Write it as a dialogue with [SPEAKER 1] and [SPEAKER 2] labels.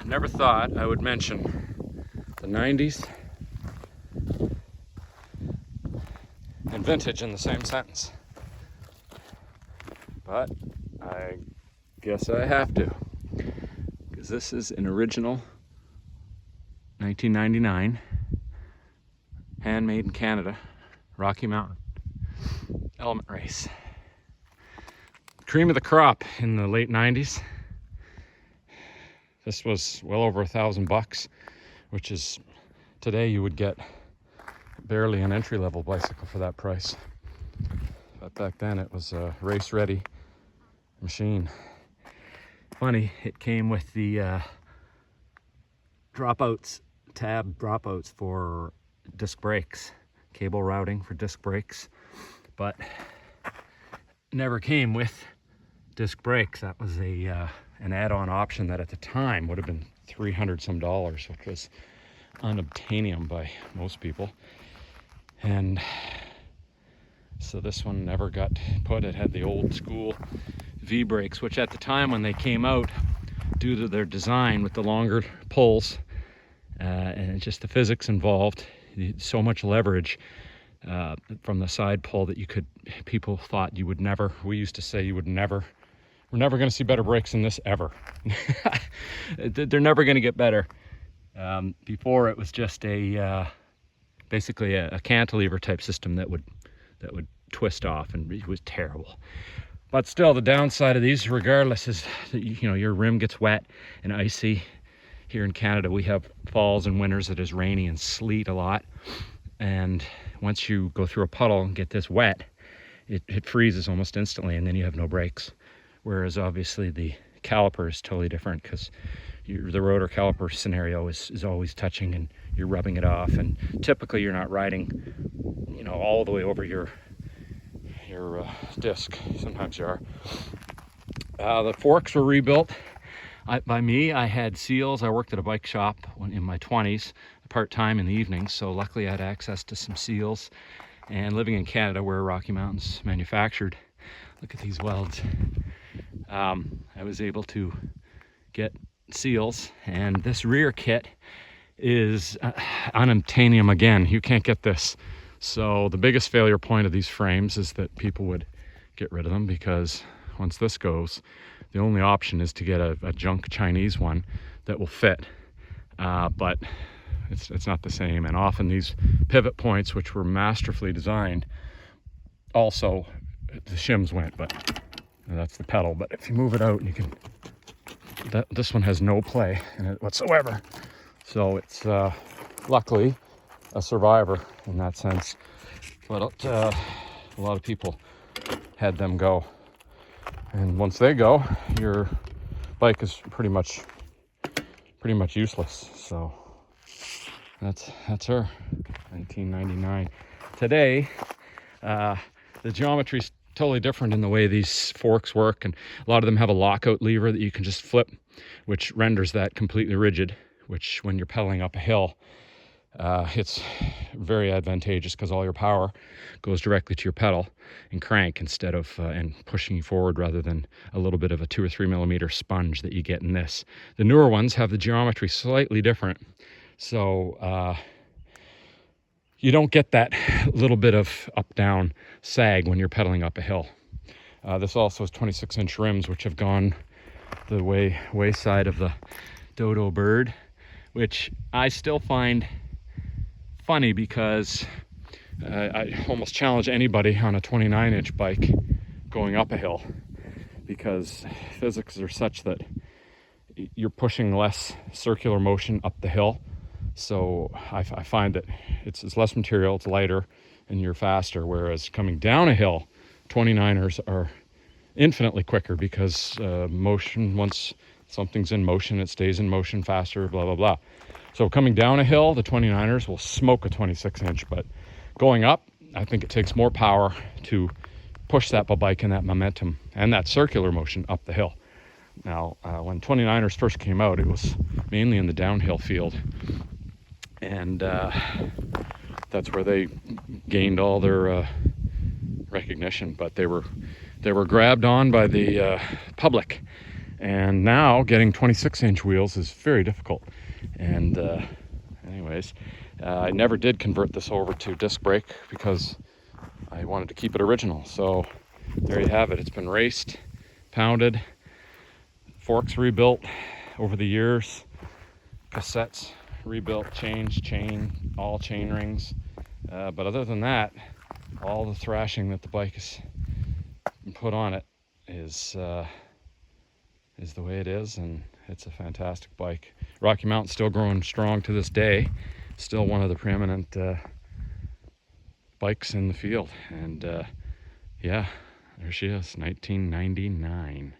[SPEAKER 1] Never thought I would mention the 90s and vintage in the same sentence, but I guess I have to, because this is an original 1999 handmade in Canada Rocky Mountain element race. Cream of the crop in the late 90s. This was well over $1,000, which is, today you would get barely an entry-level bicycle for that price. But back then it was a race-ready machine. Funny, it came with the dropouts, tab dropouts for disc brakes, cable routing for disc brakes, but never came with disc brakes. That was an add-on option that at the time would have been $300 some, which was unobtainium by most people. And so this one never got put. It had the old school V brakes, which at the time when they came out, due to their design with the longer pulls and just the physics involved, so much leverage from the side pull that people thought you would never, we used to say you would never, we're never going to see better brakes than this ever. They're never going to get better. Before it was just basically a cantilever type system that would twist off, and it was terrible. But still, the downside of these, regardless, is that your rim gets wet and icy. Here in Canada, we have falls and winters that is rainy and sleet a lot, and once you go through a puddle and get this wet, it freezes almost instantly, and then you have no brakes. Whereas obviously the caliper is totally different, because the rotor caliper scenario is always touching and you're rubbing it off, and typically you're not riding all the way over your disc. Sometimes you are. The forks were rebuilt by me. I had seals. I worked at a bike shop in my 20s, part-time in the evenings, so luckily I had access to some seals. And living in Canada, where Rocky Mountain's manufactured, look at these welds. I was able to get seals, and this rear kit is unobtainium again. You can't get this. So the biggest failure point of these frames is that people would get rid of them, because once this goes, the only option is to get a junk Chinese one that will fit, but it's not the same. And often these pivot points, which were masterfully designed, also the shims went, but that's the pedal. But if you move it out, you can, this one has no play in it whatsoever. So it's luckily a survivor in that sense. But a lot of people had them go. And once they go, your bike is pretty much useless. So that's her, 1999. Today, the geometry's totally different in the way these forks work, and a lot of them have a lockout lever that you can just flip, which renders that completely rigid, which when you're pedaling up a hill, it's very advantageous, because all your power goes directly to your pedal and crank instead of and pushing you forward, rather than a little bit of a 2 or 3 millimeter sponge that you get in this. The newer ones have the geometry slightly different, so you don't get that little bit of up-down sag when you're pedaling up a hill. This also has 26-inch rims, which have gone the wayside of the Dodo Bird, which I still find funny, because I almost challenge anybody on a 29-inch bike going up a hill, because physics are such that you're pushing less circular motion up the hill. So I find that it's less material, it's lighter, and you're faster. Whereas coming down a hill, 29ers are infinitely quicker, because motion, once something's in motion, it stays in motion faster, blah, blah, blah. So coming down a hill, the 29ers will smoke a 26-inch, but going up, I think it takes more power to push that bike and that momentum and that circular motion up the hill. Now, when 29ers first came out, it was mainly in the downhill field, and that's where they gained all their recognition. But they were grabbed on by the public, And now getting 26-inch wheels is very difficult. And anyways, I never did convert this over to disc brake because I wanted to keep it original. So there you have it. It's been raced, pounded, forks rebuilt over the years, cassettes rebuilt, changed, all chain rings. But other than that, all the thrashing that the bike has been put on it is the way it is, and it's a fantastic bike. Rocky Mountain's still growing strong to this day. Still one of the preeminent bikes in the field. And yeah, there she is, 1999.